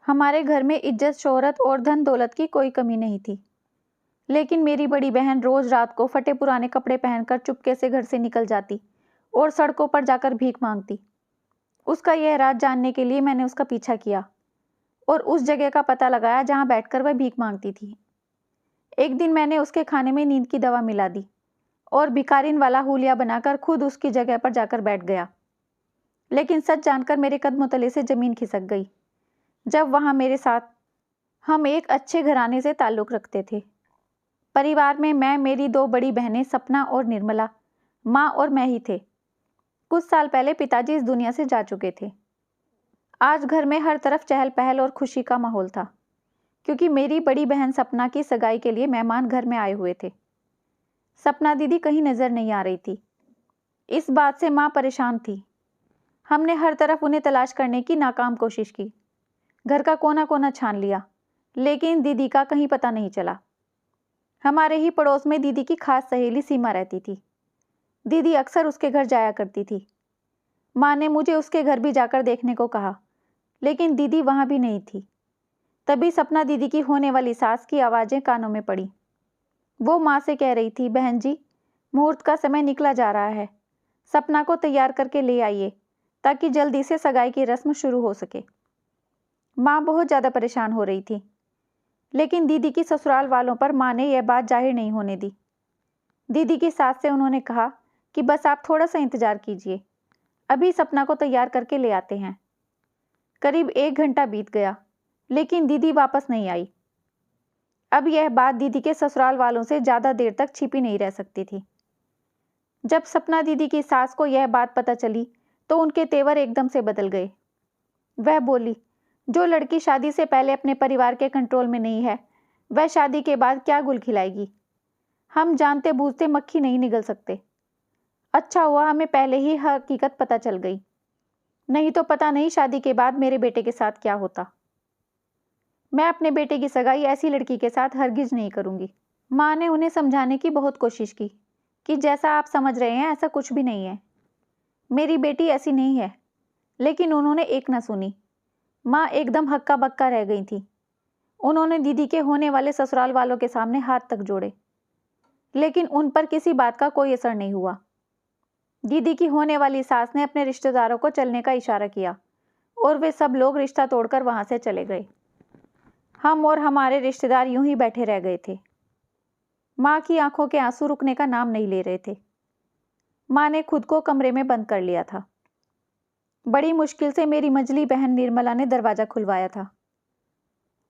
हमारे घर में इज्जत, शोहरत और धन दौलत की कोई कमी नहीं थी। लेकिन मेरी बड़ी बहन रोज रात को फटे पुराने कपड़े पहनकर चुपके से घर से निकल जाती और सड़कों पर जाकर भीख मांगती। उसका यह राज जानने के लिए मैंने उसका पीछा किया और उस जगह का पता लगाया जहां बैठकर वह भीख मांगती थी। एक दिन मैंने उसके खाने में नींद की दवा मिला दी और भिखारिन वाला हुलिया बनाकर खुद उसकी जगह पर जाकर बैठ गया। लेकिन सच जानकर मेरे कदमों तले से जमीन खिसक गई। जब वहां मेरे साथ हम एक अच्छे घराने से ताल्लुक रखते थे। परिवार में मैं, मेरी दो बड़ी बहनें सपना और निर्मला, माँ और मैं ही थे। कुछ साल पहले पिताजी इस दुनिया से जा चुके थे। आज घर में हर तरफ चहल पहल और खुशी का माहौल था, क्योंकि मेरी बड़ी बहन सपना की सगाई के लिए मेहमान घर में आए हुए थे। सपना दीदी कहीं नजर नहीं आ रही थी। इस बात से माँ परेशान थी। हमने हर तरफ उन्हें तलाश करने की नाकाम कोशिश की। घर का कोना कोना छान लिया, लेकिन दीदी का कहीं पता नहीं चला। हमारे ही पड़ोस में दीदी की खास सहेली सीमा रहती थी। दीदी अक्सर उसके घर जाया करती थी। माँ ने मुझे उसके घर भी जाकर देखने को कहा, लेकिन दीदी वहां भी नहीं थी। तभी सपना दीदी की होने वाली सास की आवाजें कानों में पड़ी। वो माँ से कह रही थी, बहन जी, मुहूर्त का समय निकला जा रहा है, सपना को तैयार करके ले आइए ताकि जल्दी से सगाई की रस्म शुरू हो सके। माँ बहुत ज़्यादा परेशान हो रही थी, लेकिन दीदी की ससुराल वालों पर माँ ने यह बात जाहिर नहीं होने दी। दीदी की सास से उन्होंने कहा कि बस आप थोड़ा सा इंतजार कीजिए, अभी सपना को तैयार करके ले आते हैं। करीब 1 घंटा बीत गया, लेकिन दीदी वापस नहीं आई। अब यह बात दीदी के ससुराल वालों से ज़्यादा देर तक छिपी नहीं रह सकती थी। जब सपना दीदी की सास को यह बात पता चली तो उनके तेवर एकदम से बदल गए। वह बोली, जो लड़की शादी से पहले अपने परिवार के कंट्रोल में नहीं है, वह शादी के बाद क्या गुल खिलाएगी। हम जानते बूझते मक्खी नहीं निगल सकते। अच्छा हुआ हमें पहले ही हकीकत पता चल गई, नहीं तो पता नहीं शादी के बाद मेरे बेटे के साथ क्या होता। मैं अपने बेटे की सगाई ऐसी लड़की के साथ हरगिज नहीं करूंगी। माँ ने उन्हें समझाने की बहुत कोशिश की कि जैसा आप समझ रहे हैं ऐसा कुछ भी नहीं है, मेरी बेटी ऐसी नहीं है। लेकिन उन्होंने एक न सुनी। माँ एकदम हक्का बक्का रह गई थी। उन्होंने दीदी के होने वाले ससुराल वालों के सामने हाथ तक जोड़े, लेकिन उन पर किसी बात का कोई असर नहीं हुआ। दीदी की होने वाली सास ने अपने रिश्तेदारों को चलने का इशारा किया और वे सब लोग रिश्ता तोड़कर वहां से चले गए। हम और हमारे रिश्तेदार यूं ही बैठे रह गए थे। माँ की आंखों के आंसू रुकने का नाम नहीं ले रहे थे। माँ ने खुद को कमरे में बंद कर लिया था। बड़ी मुश्किल से मेरी मझली बहन निर्मला ने दरवाजा खुलवाया था।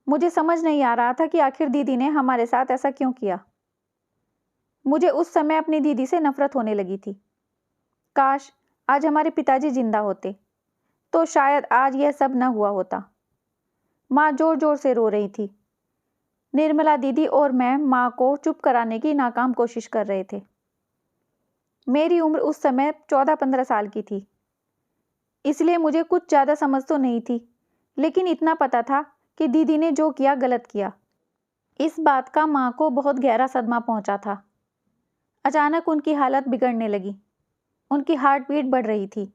मुझे समझ नहीं आ रहा था कि आखिर दीदी ने हमारे साथ ऐसा क्यों किया। मुझे उस समय अपनी दीदी से नफरत होने लगी थी। काश आज हमारे पिताजी जिंदा होते तो शायद आज यह सब न हुआ होता। माँ जोर जोर से रो रही थी। निर्मला दीदी और मैं माँ को चुप कराने की नाकाम कोशिश कर रहे थे। मेरी उम्र उस समय 14-15 साल की थी, इसलिए मुझे कुछ ज़्यादा समझ तो नहीं थी, लेकिन इतना पता था कि दीदी ने जो किया गलत किया। इस बात का माँ को बहुत गहरा सदमा पहुंचा था। अचानक उनकी हालत बिगड़ने लगी। उनकी हार्ट बीट बढ़ रही थी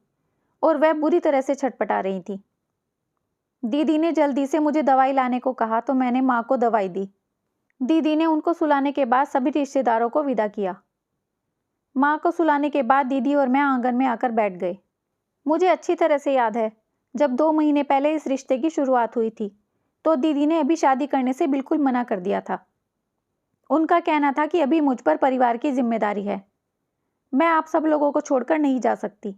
और वह बुरी तरह से छटपटा रही थी। दीदी ने जल्दी से मुझे दवाई लाने को कहा तो मैंने माँ को दवाई दी। दीदी ने उनको सुलाने के बाद सभी रिश्तेदारों को विदा किया। माँ को सुलाने के बाद दीदी और मैं आंगन में आकर बैठ गए। मुझे अच्छी तरह से याद है, जब 2 महीने पहले इस रिश्ते की शुरुआत हुई थी तो दीदी ने अभी शादी करने से बिल्कुल मना कर दिया था। उनका कहना था कि अभी मुझ पर परिवार की जिम्मेदारी है, मैं आप सब लोगों को छोड़कर नहीं जा सकती।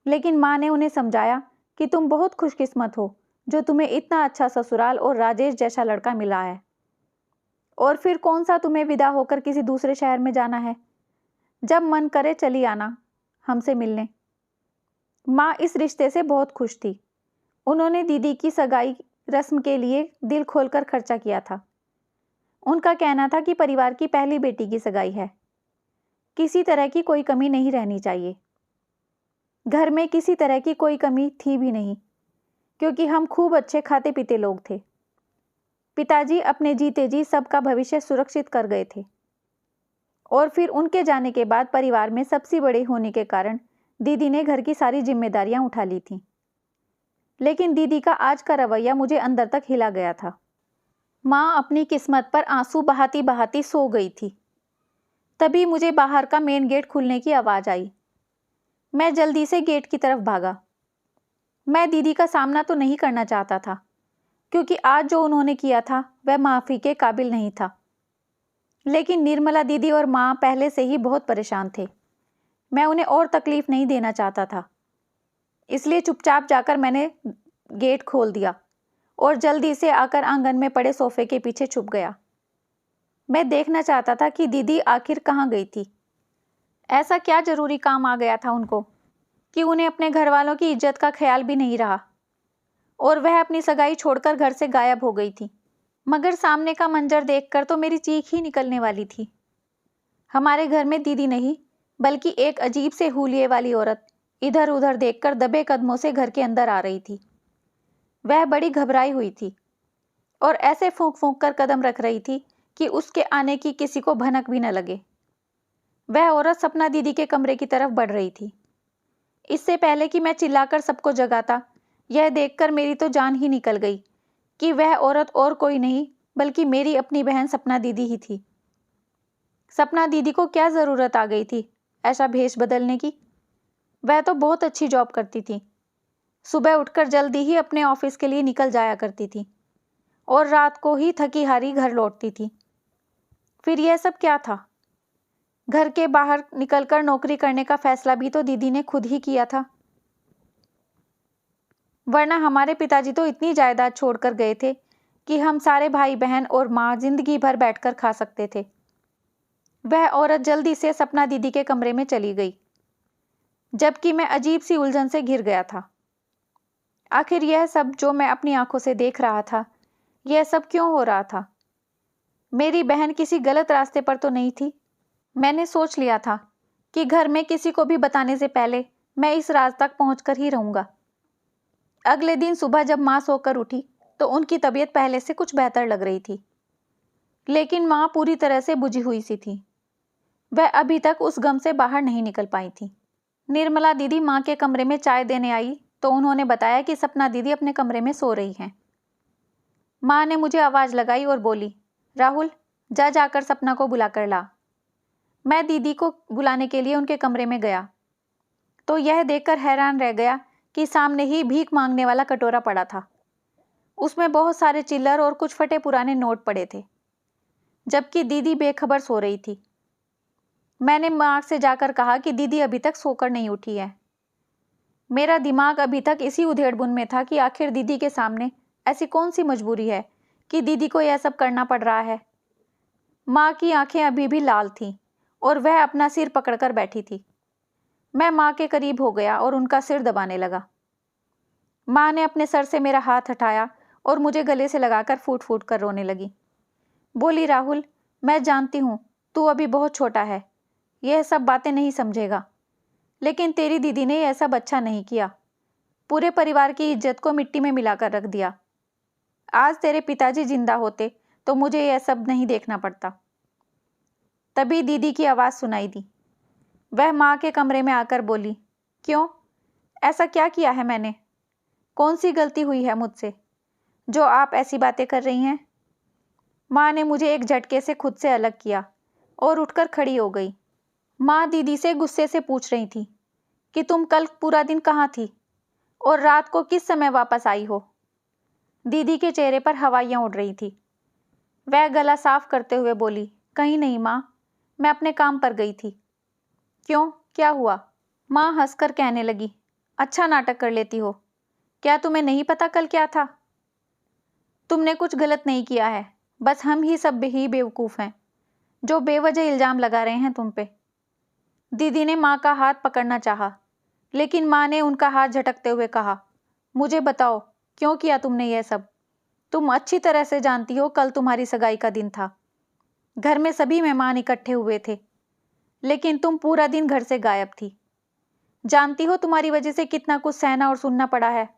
लेकिन माँ ने उन्हें समझाया कि तुम बहुत खुशकिस्मत हो जो तुम्हें इतना अच्छा ससुराल और राजेश जैसा लड़का मिला है, और फिर कौन सा तुम्हें विदा होकर किसी दूसरे शहर में जाना है। जब मन करे चली आना हमसे मिलने। माँ इस रिश्ते से बहुत खुश थी। उन्होंने दीदी की सगाई रस्म के लिए दिल खोलकर खर्चा किया था। उनका कहना था कि परिवार की पहली बेटी की सगाई है, किसी तरह की कोई कमी नहीं रहनी चाहिए। घर में किसी तरह की कोई कमी थी भी नहीं, क्योंकि हम खूब अच्छे खाते पीते लोग थे। पिताजी अपने जीते जी सबका भविष्य सुरक्षित कर गए थे, और फिर उनके जाने के बाद परिवार में सबसे बड़े होने के कारण दीदी ने घर की सारी जिम्मेदारियां उठा ली थीं। लेकिन दीदी का आज का रवैया मुझे अंदर तक हिला गया था। माँ अपनी किस्मत पर आंसू बहाती बहाती सो गई थी। तभी मुझे बाहर का मेन गेट खुलने की आवाज़ आई। मैं जल्दी से गेट की तरफ भागा। मैं दीदी का सामना तो नहीं करना चाहता था, क्योंकि आज जो उन्होंने किया था वह माफ़ी के काबिल नहीं था। लेकिन निर्मला दीदी और माँ पहले से ही बहुत परेशान थे। मैं उन्हें और तकलीफ नहीं देना चाहता था, इसलिए चुपचाप जाकर मैंने गेट खोल दिया और जल्दी से आकर आंगन में पड़े सोफे के पीछे छुप गया। मैं देखना चाहता था कि दीदी आखिर कहाँ गई थी। ऐसा क्या ज़रूरी काम आ गया था उनको कि उन्हें अपने घर वालों की इज्जत का ख्याल भी नहीं रहा और वह अपनी सगाई छोड़कर घर से गायब हो गई थी। मगर सामने का मंजर देखकर तो मेरी चीख ही निकलने वाली थी। हमारे घर में दीदी नहीं, बल्कि एक अजीब से हुलिये वाली औरत इधर उधर देखकर दबे कदमों से घर के अंदर आ रही थी। वह बड़ी घबराई हुई थी और ऐसे फूंक फूंक कर कदम रख रही थी कि उसके आने की किसी को भनक भी न लगे। वह औरत सपना दीदी के कमरे की तरफ बढ़ रही थी। इससे पहले कि मैं चिल्लाकर सबको जगाता, यह देखकर मेरी तो जान ही निकल गई कि वह औरत और कोई नहीं बल्कि मेरी अपनी बहन सपना दीदी ही थी। सपना दीदी को क्या ज़रूरत आ गई थी ऐसा भेष बदलने की? वह तो बहुत अच्छी जॉब करती थी। सुबह उठकर जल्दी ही अपने ऑफिस के लिए निकल जाया करती थी और रात को ही थकी हारी घर लौटती थी। फिर यह सब क्या था? घर के बाहर निकलकर नौकरी करने का फैसला भी तो दीदी ने खुद ही किया था, वरना हमारे पिताजी तो इतनी जायदाद छोड़कर गए थे कि हम सारे भाई बहन और माँ जिंदगी भर बैठकर खा सकते थे। वह औरत जल्दी से सपना दीदी के कमरे में चली गई, जबकि मैं अजीब सी उलझन से घिर गया था। आखिर यह सब जो मैं अपनी आंखों से देख रहा था, यह सब क्यों हो रहा था? मेरी बहन किसी गलत रास्ते पर तो नहीं थी? मैंने सोच लिया था कि घर में किसी को भी बताने से पहले मैं इस राज तक पहुंचकर ही रहूंगा। अगले दिन सुबह जब माँ सोकर उठी तो उनकी तबीयत पहले से कुछ बेहतर लग रही थी, लेकिन माँ पूरी तरह से बुझी हुई सी थी। वह अभी तक उस गम से बाहर नहीं निकल पाई थी। निर्मला दीदी माँ के कमरे में चाय देने आई तो उन्होंने बताया कि सपना दीदी अपने कमरे में सो रही हैं। माँ ने मुझे आवाज़ लगाई और बोली, राहुल जाकर सपना को बुला कर ला। मैं दीदी को बुलाने के लिए उनके कमरे में गया तो यह देखकर हैरान रह गया कि सामने ही भीख मांगने वाला कटोरा पड़ा था। उसमें बहुत सारे चिल्लर और कुछ फटे पुराने नोट पड़े थे, जबकि दीदी बेखबर सो रही थी। मैंने माँ से जाकर कहा कि दीदी अभी तक सोकर नहीं उठी है। मेरा दिमाग अभी तक इसी उधेड़बुन में था कि आखिर दीदी के सामने ऐसी कौन सी मजबूरी है कि दीदी को यह सब करना पड़ रहा है। माँ की आंखें अभी भी लाल थीं और वह अपना सिर पकड़कर बैठी थी। मैं माँ के करीब हो गया और उनका सिर दबाने लगा। माँ ने अपने सर से मेरा हाथ हटाया और मुझे गले से लगाकर फूट फूट कर रोने लगी। बोली, राहुल मैं जानती हूँ तू अभी बहुत छोटा है, यह सब बातें नहीं समझेगा, लेकिन तेरी दीदी ने यह सब अच्छा नहीं किया। पूरे परिवार की इज्जत को मिट्टी में मिलाकर रख दिया। आज तेरे पिताजी जिंदा होते तो मुझे यह सब नहीं देखना पड़ता। तभी दीदी की आवाज़ सुनाई दी। वह माँ के कमरे में आकर बोली, क्यों, ऐसा क्या किया है मैंने? कौन सी गलती हुई है मुझसे जो आप ऐसी बातें कर रही हैं? माँ ने मुझे एक झटके से खुद से अलग किया और उठकर खड़ी हो गई। माँ दीदी से गुस्से से पूछ रही थी कि तुम कल पूरा दिन कहाँ थी और रात को किस समय वापस आई हो? दीदी के चेहरे पर हवाइयाँ उड़ रही थी। वह गला साफ करते हुए बोली, कहीं नहीं माँ, मैं अपने काम पर गई थी। क्यों, क्या हुआ? माँ हंसकर कहने लगी, अच्छा नाटक कर लेती हो। क्या तुम्हें नहीं पता कल क्या था? तुमने कुछ गलत नहीं किया है, बस हम ही सब ही बेवकूफ़ हैं जो बेवजह इल्ज़ाम लगा रहे हैं तुम पे। दीदी ने माँ का हाथ पकड़ना चाहा, लेकिन माँ ने उनका हाथ झटकते हुए कहा, मुझे बताओ क्यों किया तुमने यह सब? तुम अच्छी तरह से जानती हो कल तुम्हारी सगाई का दिन था। घर में सभी मेहमान इकट्ठे हुए थे, लेकिन तुम पूरा दिन घर से गायब थी। जानती हो तुम्हारी वजह से कितना कुछ सहना और सुनना पड़ा है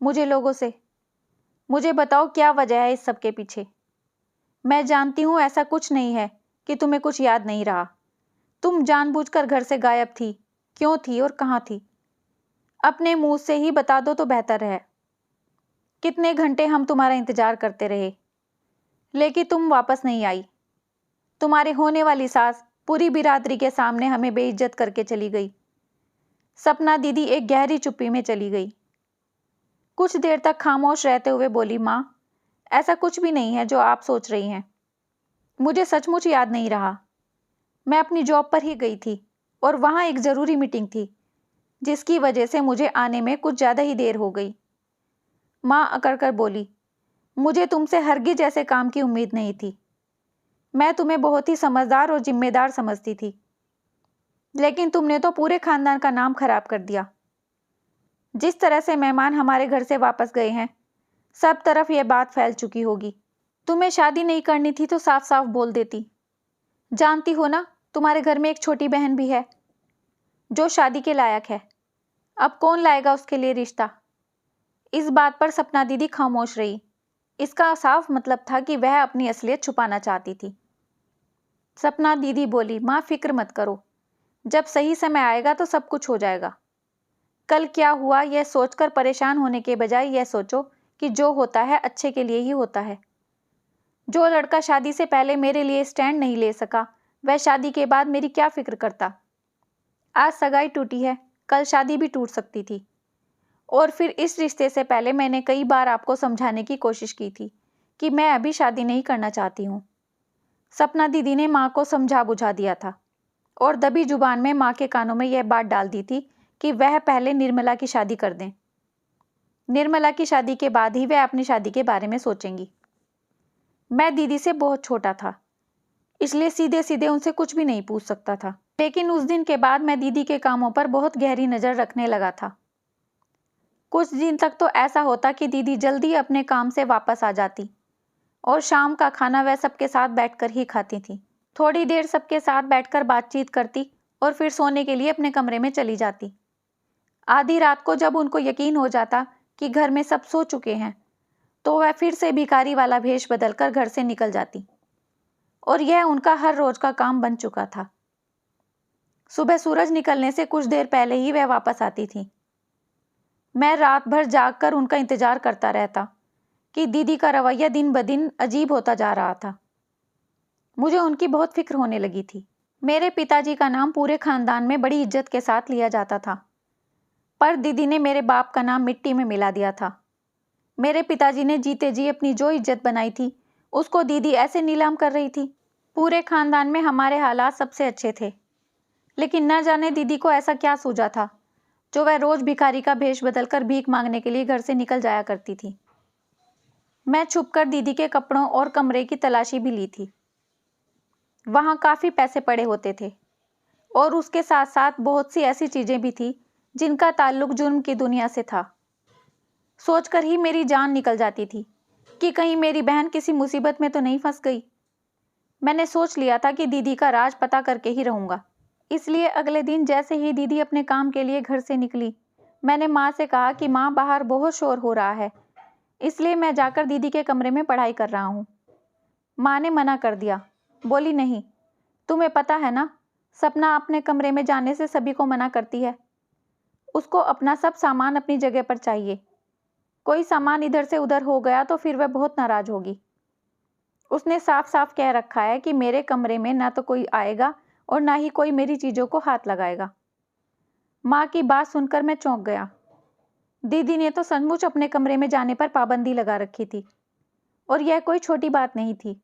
मुझे लोगों से। मुझे बताओ क्या वजह है इस सब के पीछे? मैं जानती हूँ ऐसा कुछ नहीं है कि तुम्हें कुछ याद नहीं रहा। तुम जानबूझकर घर से गायब थी, क्यों थी और कहाँ थी? अपने मुंह से ही बता दो तो बेहतर है। कितने घंटे हम तुम्हारा इंतजार करते रहे, लेकिन तुम वापस नहीं आई। तुम्हारे होने वाली सास पूरी बिरादरी के सामने हमें बेइज्जत करके चली गई। सपना दीदी एक गहरी चुप्पी में चली गई। कुछ देर तक खामोश रहते हुए बोली, माँ, ऐसा कुछ भी नहीं है जो आप सोच रही हैं। मुझे सचमुच याद नहीं रहा। मैं अपनी जॉब पर ही गई थी और वहाँ एक ज़रूरी मीटिंग थी, जिसकी वजह से मुझे आने में कुछ ज़्यादा ही देर हो गई। माँ अकड़ कर बोली, मुझे तुमसे हरगिज ऐसे काम की उम्मीद नहीं थी। मैं तुम्हें बहुत ही समझदार और जिम्मेदार समझती थी, लेकिन तुमने तो पूरे खानदान का नाम खराब कर दिया। जिस तरह से मेहमान हमारे घर से वापस गए हैं, सब तरफ यह बात फैल चुकी होगी। तुम्हें शादी नहीं करनी थी तो साफ साफ बोल देती। जानती हो ना, तुम्हारे घर में एक छोटी बहन भी है जो शादी के लायक है। अब कौन लाएगा उसके लिए रिश्ता? इस बात पर सपना दीदी खामोश रही। इसका साफ मतलब था कि वह अपनी असलियत छुपाना चाहती थी। सपना दीदी बोली, माँ फिक्र मत करो, जब सही समय आएगा तो सब कुछ हो जाएगा। कल क्या हुआ यह सोचकर परेशान होने के बजाय यह सोचो कि जो होता है अच्छे के लिए ही होता है। जो लड़का शादी से पहले मेरे लिए स्टैंड नहीं ले सका, वह शादी के बाद मेरी क्या फिक्र करता। आज सगाई टूटी है, कल शादी भी टूट सकती थी। और फिर इस रिश्ते से पहले मैंने कई बार आपको समझाने की कोशिश की थी कि मैं अभी शादी नहीं करना चाहती हूँ। सपना दीदी ने माँ को समझा बुझा दिया था और दबी जुबान में माँ के कानों में यह बात डाल दी थी कि वह पहले निर्मला की शादी कर दें। निर्मला की शादी के बाद ही वह अपनी शादी के बारे में सोचेंगी। मैं दीदी से बहुत छोटा था, इसलिए सीधे सीधे उनसे कुछ भी नहीं पूछ सकता था। लेकिन उस दिन के बाद मैं दीदी के कामों पर बहुत गहरी नज़र रखने लगा था। कुछ दिन तक तो ऐसा होता कि दीदी जल्दी अपने काम से वापस आ जाती और शाम का खाना वह सबके साथ बैठकर ही खाती थी। थोड़ी देर सबके साथ बैठकर बातचीत करती और फिर सोने के लिए अपने कमरे में चली जाती। आधी रात को जब उनको यकीन हो जाता कि घर में सब सो चुके हैं, तो वह फिर से भिखारी वाला भेष बदलकर घर से निकल जाती और यह उनका हर रोज का काम बन चुका था। सुबह सूरज निकलने से कुछ देर पहले ही वह वापस आती थी। मैं रात भर जागकर उनका इंतजार करता रहता कि दीदी का रवैया दिन ब दिन अजीब होता जा रहा था। मुझे उनकी बहुत फिक्र होने लगी थी। मेरे पिताजी का नाम पूरे खानदान में बड़ी इज्जत के साथ लिया जाता था, पर दीदी ने मेरे बाप का नाम मिट्टी में मिला दिया था। मेरे पिताजी ने जीते जी अपनी जो इज्जत बनाई थी, उसको दीदी ऐसे नीलाम कर रही थी। पूरे खानदान में हमारे हालात सबसे अच्छे थे, लेकिन न जाने दीदी को ऐसा क्या सूझा था जो वह रोज भिखारी का भेष बदलकर भीख मांगने के लिए घर से निकल जाया करती थी। मैं छुपकर दीदी के कपड़ों और कमरे की तलाशी भी ली थी। वहाँ काफ़ी पैसे पड़े होते थे और उसके साथ साथ बहुत सी ऐसी चीज़ें भी थी जिनका ताल्लुक जुर्म की दुनिया से था। सोचकर ही मेरी जान निकल जाती थी कि कहीं मेरी बहन किसी मुसीबत में तो नहीं फंस गई। मैंने सोच लिया था कि दीदी का राज पता करके ही रहूँगा। इसलिए अगले दिन जैसे ही दीदी अपने काम के लिए घर से निकली, मैंने माँ से कहा कि माँ, बाहर बहुत शोर हो रहा है, इसलिए मैं जाकर दीदी के कमरे में पढ़ाई कर रहा हूँ। माँ ने मना कर दिया, बोली, नहीं, तुम्हें पता है ना, सपना अपने कमरे में जाने से सभी को मना करती है। उसको अपना सब सामान अपनी जगह पर चाहिए। कोई सामान इधर से उधर हो गया तो फिर वह बहुत नाराज होगी। उसने साफ साफ कह रखा है कि मेरे कमरे में ना तो कोई आएगा और ना ही कोई मेरी चीज़ों को हाथ लगाएगा। माँ की बात सुनकर मैं चौंक गया। दीदी ने तो सचमुच अपने कमरे में जाने पर पाबंदी लगा रखी थी और यह कोई छोटी बात नहीं थी।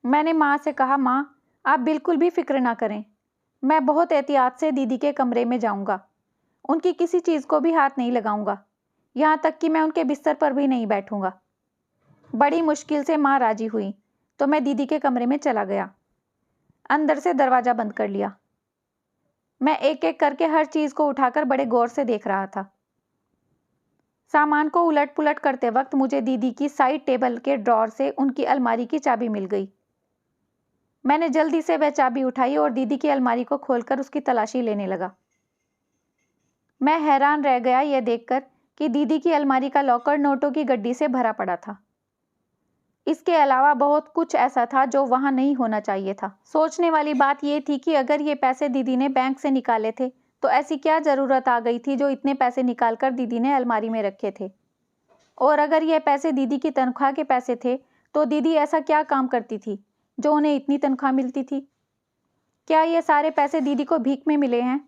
मैंने माँ से कहा, माँ, आप बिल्कुल भी फिक्र ना करें, मैं बहुत एहतियात से दीदी के कमरे में जाऊँगा। उनकी किसी चीज़ को भी हाथ नहीं लगाऊंगा, यहाँ तक कि मैं उनके बिस्तर पर भी नहीं बैठूंगा। बड़ी मुश्किल से माँ राजी हुई तो मैं दीदी के कमरे में चला गया। अंदर से दरवाज़ा बंद कर लिया। मैं एक एक करके हर चीज़ को उठाकर बड़े गौर से देख रहा था। सामान को उलट पुलट करते वक्त मुझे दीदी की साइड टेबल के ड्रॉर से उनकी अलमारी की चाबी मिल गई। मैंने जल्दी से वह चाबी उठाई और दीदी की अलमारी को खोलकर उसकी तलाशी लेने लगा। मैं हैरान रह गया यह देखकर कि दीदी की अलमारी का लॉकर नोटों की गड्डी से भरा पड़ा था। इसके अलावा बहुत कुछ ऐसा था जो वहां नहीं होना चाहिए था। सोचने वाली बात यह थी कि अगर ये पैसे दीदी ने बैंक से निकाले थे तो ऐसी क्या ज़रूरत आ गई थी जो इतने पैसे निकालकर दीदी ने अलमारी में रखे थे और अगर यह पैसे दीदी की तनख्वाह के पैसे थे तो दीदी ऐसा क्या काम करती थी जो उन्हें इतनी तनख्वाह मिलती थी? क्या ये सारे पैसे दीदी को भीख में मिले हैं?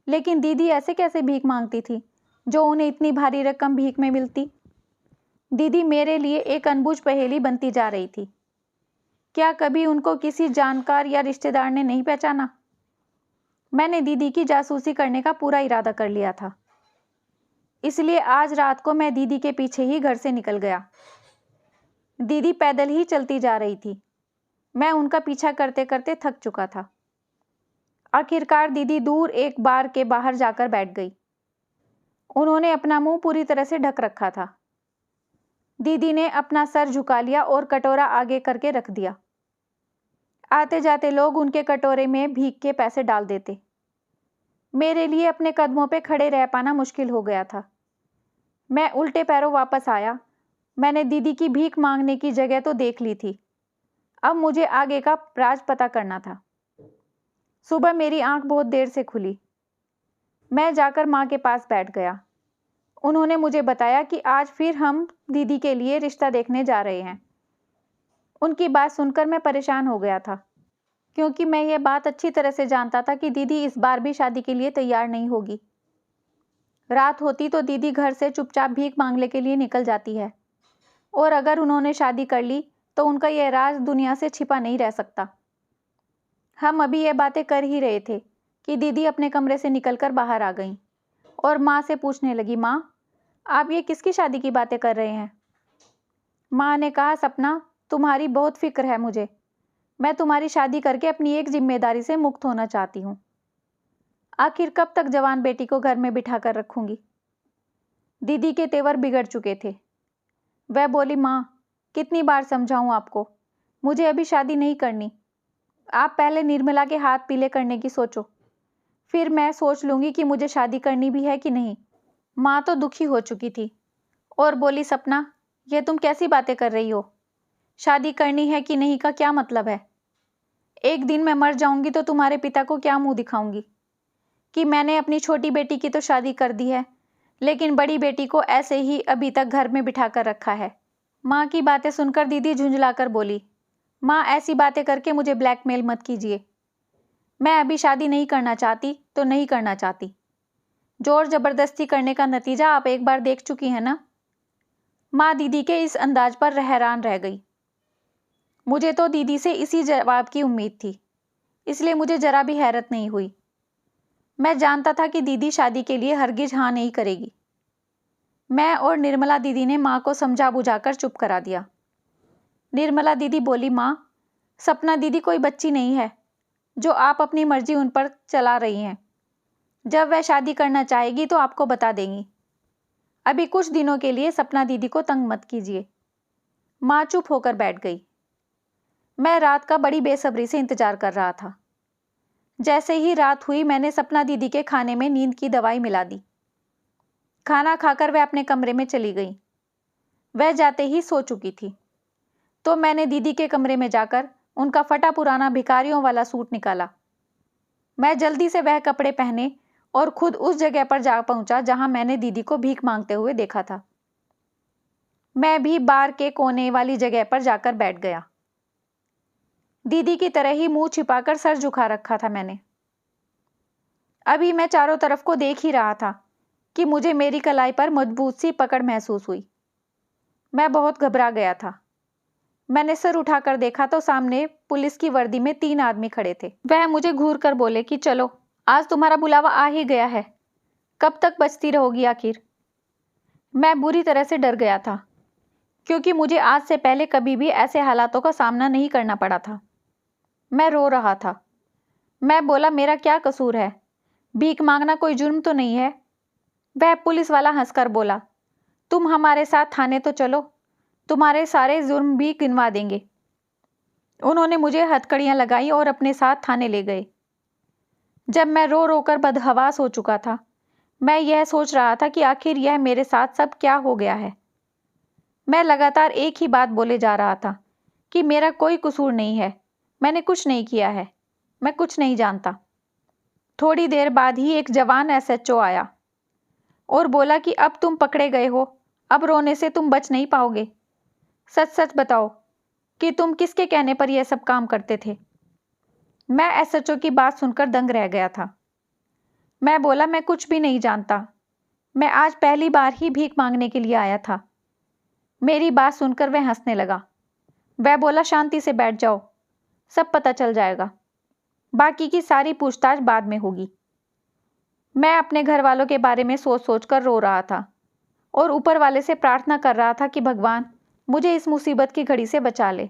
लेकिन दीदी ऐसे कैसे भीख मांगती थी जो उन्हें इतनी भारी रकम भीख में मिलती? दीदी मेरे लिए एक अनबुझ पहेली बनती जा रही थी। क्या कभी उनको किसी जानकार या रिश्तेदार ने नहीं पहचाना? मैंने दीदी की जासूसी करने का पूरा इरादा कर लिया था, इसलिए आज रात को मैं दीदी के पीछे ही घर से निकल गया। दीदी पैदल ही चलती जा रही थी। मैं उनका पीछा करते करते थक चुका था। आखिरकार दीदी दूर एक बार के बाहर जाकर बैठ गई। उन्होंने अपना मुंह पूरी तरह से ढक रखा था। दीदी ने अपना सर झुका लिया और कटोरा आगे करके रख दिया। आते जाते लोग उनके कटोरे में भीख के पैसे डाल देते। मेरे लिए अपने कदमों पे खड़े रह पाना मुश्किल हो गया था। मैं उल्टे पैरों वापस आया। मैंने दीदी की भीख मांगने की जगह तो देख ली थी, अब मुझे आगे का राज पता करना था। सुबह मेरी आंख बहुत देर से खुली। मैं जाकर माँ के पास बैठ गया। उन्होंने मुझे बताया कि आज फिर हम दीदी के लिए रिश्ता देखने जा रहे हैं। उनकी बात सुनकर मैं परेशान हो गया था, क्योंकि मैं ये बात अच्छी तरह से जानता था कि दीदी इस बार भी शादी के लिए तैयार नहीं होगी। रात होती तो दीदी घर से चुपचाप भीख मांगने के लिए निकल जाती है, और अगर उन्होंने शादी कर ली तो उनका यह राज दुनिया से छिपा नहीं रह सकता। हम अभी ये बातें कर ही रहे थे कि दीदी अपने कमरे से निकलकर बाहर आ गईं और माँ से पूछने लगी, माँ, आप ये किसकी शादी की बातें कर रहे हैं? माँ ने कहा, सपना, तुम्हारी बहुत फिक्र है मुझे। मैं तुम्हारी शादी करके अपनी एक जिम्मेदारी से मुक्त होना चाहती हूँ। आखिर कब तक जवान बेटी को घर में बिठा कर रखूंगी? दीदी के तेवर बिगड़ चुके थे। वह बोली, माँ, कितनी बार समझाऊं आपको, मुझे अभी शादी नहीं करनी। आप पहले निर्मला के हाथ पीले करने की सोचो, फिर मैं सोच लूंगी कि मुझे शादी करनी भी है कि नहीं। माँ तो दुखी हो चुकी थी और बोली, सपना, ये तुम कैसी बातें कर रही हो? शादी करनी है कि नहीं का क्या मतलब है? एक दिन मैं मर जाऊंगी तो तुम्हारे पिता को क्या मुंह दिखाऊंगी कि मैंने अपनी छोटी बेटी की तो शादी कर दी है, लेकिन बड़ी बेटी को ऐसे ही अभी तक घर में बिठा कर रखा है। माँ की बातें सुनकर दीदी झुंझलाकर बोली, माँ, ऐसी बातें करके मुझे ब्लैकमेल मत कीजिए। मैं अभी शादी नहीं करना चाहती तो नहीं करना चाहती। जोर जबरदस्ती करने का नतीजा आप एक बार देख चुकी हैं ना। माँ दीदी के इस अंदाज पर हैरान रह गई। मुझे तो दीदी से इसी जवाब की उम्मीद थी, इसलिए मुझे जरा भी हैरत नहीं हुई। मैं जानता था कि दीदी शादी के लिए हरगिज हाँ नहीं करेगी। मैं और निर्मला दीदी ने माँ को समझा बुझाकर चुप करा दिया। निर्मला दीदी बोली, माँ, सपना दीदी कोई बच्ची नहीं है जो आप अपनी मर्जी उन पर चला रही हैं। जब वह शादी करना चाहेगी तो आपको बता देंगी। अभी कुछ दिनों के लिए सपना दीदी को तंग मत कीजिए। माँ चुप होकर बैठ गई। मैं रात का बड़ी बेसब्री से इंतजार कर रहा था। जैसे ही रात हुई, मैंने सपना दीदी के खाने में नींद की दवाई मिला दी। खाना खाकर वह अपने कमरे में चली गई। वह जाते ही सो चुकी थी, तो मैंने दीदी के कमरे में जाकर उनका फटा पुराना भिखारियों वाला सूट निकाला। मैं जल्दी से वह कपड़े पहने और खुद उस जगह पर जा पहुंचा जहां मैंने दीदी को भीख मांगते हुए देखा था। मैं भी बार के कोने वाली जगह पर जाकर बैठ गया। दीदी की तरह ही मुंह छिपाकर सर झुका रखा था मैंने। अभी मैं चारों तरफ को देख ही रहा था कि मुझे मेरी कलाई पर मजबूत सी पकड़ महसूस हुई। मैं बहुत घबरा गया था। मैंने सर उठाकर देखा तो सामने पुलिस की वर्दी में 3 आदमी खड़े थे। वह मुझे घूर कर बोले कि चलो, आज तुम्हारा बुलावा आ ही गया है, कब तक बचती रहोगी आखिर? मैं बुरी तरह से डर गया था, क्योंकि मुझे आज से पहले कभी भी ऐसे हालातों का सामना नहीं करना पड़ा था। मैं रो रहा था। मैं बोला, मेरा क्या कसूर है? भीख मांगना कोई जुर्म तो नहीं है। वह पुलिस वाला हंसकर बोला, तुम हमारे साथ थाने तो चलो, तुम्हारे सारे जुर्म भी गिनवा देंगे। उन्होंने मुझे हथकड़ियां लगाई और अपने साथ थाने ले गए। जब मैं रो रो कर बदहवास हो चुका था, मैं यह सोच रहा था कि आखिर यह मेरे साथ सब क्या हो गया है। मैं लगातार एक ही बात बोले जा रहा था कि मेरा कोई कसूर नहीं है, मैंने कुछ नहीं किया है, मैं कुछ नहीं जानता। थोड़ी देर बाद ही एक जवान SHO आया और बोला कि अब तुम पकड़े गए हो, अब रोने से तुम बच नहीं पाओगे। सच सच बताओ कि तुम किसके कहने पर यह सब काम करते थे। मैं एसएचओ की बात सुनकर दंग रह गया था। मैं बोला, मैं कुछ भी नहीं जानता। मैं आज पहली बार ही भीख मांगने के लिए आया था। मेरी बात सुनकर वह हंसने लगा। वह बोला, शांति से बैठ जाओ, सब पता चल जाएगा। बाकी की सारी पूछताछ बाद में होगी। मैं अपने घर वालों के बारे में सोच सोच कर रो रहा था और ऊपर वाले से प्रार्थना कर रहा था कि भगवान मुझे इस मुसीबत की घड़ी से बचा ले।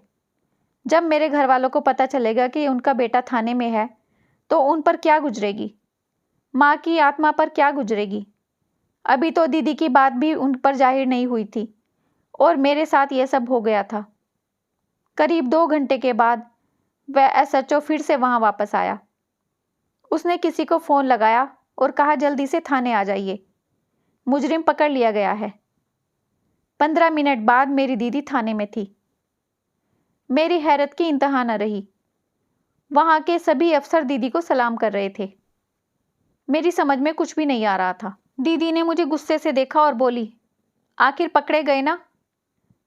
जब मेरे घर वालों को पता चलेगा कि उनका बेटा थाने में है तो उन पर क्या गुजरेगी, माँ की आत्मा पर क्या गुजरेगी। अभी तो दीदी की बात भी उन पर जाहिर नहीं हुई थी और मेरे साथ यह सब हो गया था। करीब 2 घंटे के बाद वह एसएचओ फिर से वहां वापस आया। उसने किसी को फ़ोन लगाया और कहा, जल्दी से थाने आ जाइए, मुजरिम पकड़ लिया गया है। 15 मिनट बाद मेरी दीदी थाने में थी। मेरी हैरत की इंतहा न रही। वहां के सभी अफसर दीदी को सलाम कर रहे थे। मेरी समझ में कुछ भी नहीं आ रहा था। दीदी ने मुझे गुस्से से देखा और बोली, आखिर पकड़े गए ना?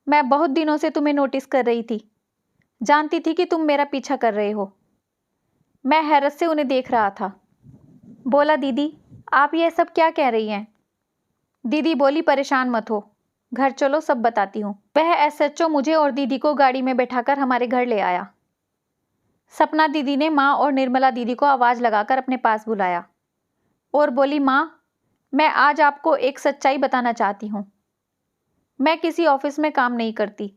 मैं बहुत दिनों से तुम्हें नोटिस कर रही थी, जानती थी कि तुम मेरा पीछा कर रहे हो। मैं हैरत से उन्हें देख रहा था। बोला, दीदी आप यह सब क्या कह रही हैं? दीदी बोली, परेशान मत हो, घर चलो, सब बताती हूँ। वह एसएचओ मुझे और दीदी को गाड़ी में बैठाकर हमारे घर ले आया। सपना दीदी ने माँ और निर्मला दीदी को आवाज़ लगाकर अपने पास बुलाया और बोली, माँ मैं आज आपको एक सच्चाई बताना चाहती हूँ। मैं किसी ऑफिस में काम नहीं करती,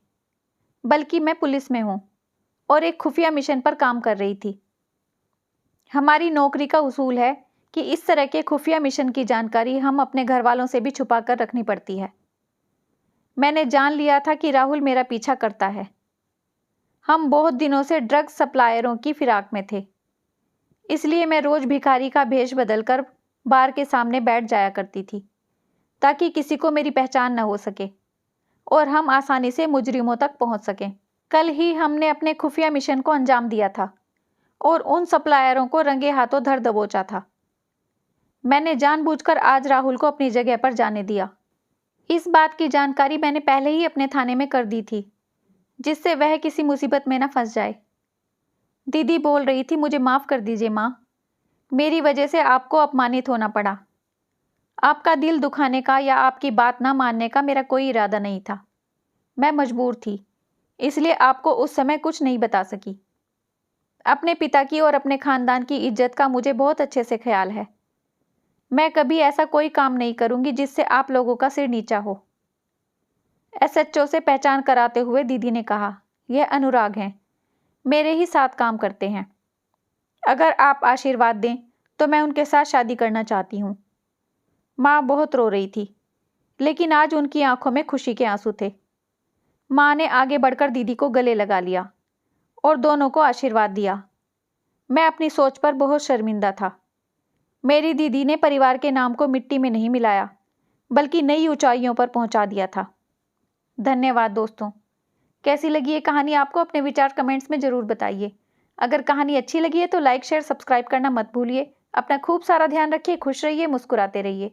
बल्कि मैं पुलिस में हूँ और एक खुफिया मिशन पर काम कर रही थी। हमारी नौकरी का उसूल है कि इस तरह के खुफिया मिशन की जानकारी हम अपने घर वालों से भी छुपा कर रखनी पड़ती है। मैंने जान लिया था कि राहुल मेरा पीछा करता है। हम बहुत दिनों से ड्रग सप्लायरों की फिराक में थे, इसलिए मैं रोज भिखारी का भेष बदलकर बार के सामने बैठ जाया करती थी ताकि किसी को मेरी पहचान न हो सके और हम आसानी से मुजरिमों तक पहुंच सकें। कल ही हमने अपने खुफिया मिशन को अंजाम दिया था और उन सप्लायरों को रंगे हाथों धर दबोचा था। मैंने जानबूझकर आज राहुल को अपनी जगह पर जाने दिया। इस बात की जानकारी मैंने पहले ही अपने थाने में कर दी थी, जिससे वह किसी मुसीबत में न फंस जाए। दीदी बोल रही थी, मुझे माफ़ कर दीजिए माँ, मेरी वजह से आपको अपमानित होना पड़ा। आपका दिल दुखाने का या आपकी बात ना मानने का मेरा कोई इरादा नहीं था। मैं मजबूर थी, इसलिए आपको उस समय कुछ नहीं बता सकी। अपने पिता की और अपने खानदान की इज्जत का मुझे बहुत अच्छे से ख्याल है। मैं कभी ऐसा कोई काम नहीं करूंगी जिससे आप लोगों का सिर नीचा हो। एसएचओ से पहचान कराते हुए दीदी ने कहा, यह अनुराग हैं, मेरे ही साथ काम करते हैं। अगर आप आशीर्वाद दें तो मैं उनके साथ शादी करना चाहती हूँ। माँ बहुत रो रही थी, लेकिन आज उनकी आंखों में खुशी के आंसू थे। माँ ने आगे बढ़कर दीदी को गले लगा लिया और दोनों को आशीर्वाद दिया। मैं अपनी सोच पर बहुत शर्मिंदा था। मेरी दीदी ने परिवार के नाम को मिट्टी में नहीं मिलाया, बल्कि नई ऊंचाइयों पर पहुंचा दिया था। धन्यवाद दोस्तों। कैसी लगी ये कहानी आपको? अपने विचार कमेंट्स में ज़रूर बताइए। अगर कहानी अच्छी लगी है तो लाइक शेयर सब्सक्राइब करना मत भूलिए। अपना खूब सारा ध्यान रखिए, खुश रहिए, मुस्कुराते रहिए।